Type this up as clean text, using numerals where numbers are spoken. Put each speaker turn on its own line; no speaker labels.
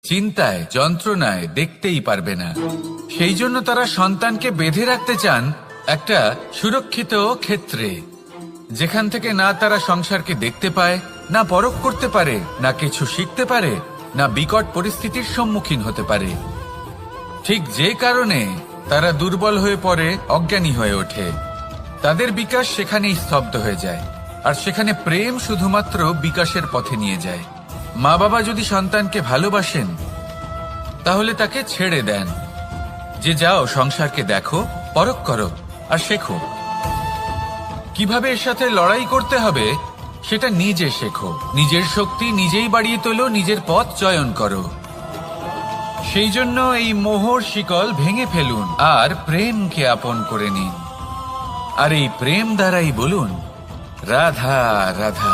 চিন্তায়, যন্ত্রণায় দেখতেই পারবে না। সেই জন্য তারা সন্তানকে বেঁধে রাখতে চান একটা সুরক্ষিত ক্ষেত্রে, যেখান থেকে না তারা সংসারকে দেখতে পায়, না পরখ করতে পারে, না কিছু শিখতে পারে, না বিকট পরিস্থিতির সম্মুখীন হতে পারে। ঠিক যে কারণে তারা দুর্বল হয়ে পড়ে, অজ্ঞানী হয়ে ওঠে। তাদের বিকাশ সেখানেই স্তব্ধ হয়ে যায়, আর সেখানে প্রেম শুধুমাত্র বিকাশের পথে নিয়ে যায়। মা বাবা যদি সন্তানকে ভালোবাসেন তাহলে তাকে ছেড়ে দেন যে যাও সংসারকে দেখো, পরখ করো আর শেখো। কিভাবে এর সাথে লড়াই করতে হবে সেটা নিজে শেখো। নিজের শক্তি নিজেই বাড়িয়ে তোলো, নিজের পথ চয়ন করো। সেই জন্য এই মোহর শিকল ভেঙে ফেলুন আর প্রেমকে আপন করে নিন। আর এই প্রেম দ্বারাই বলুন রাধা রাধা।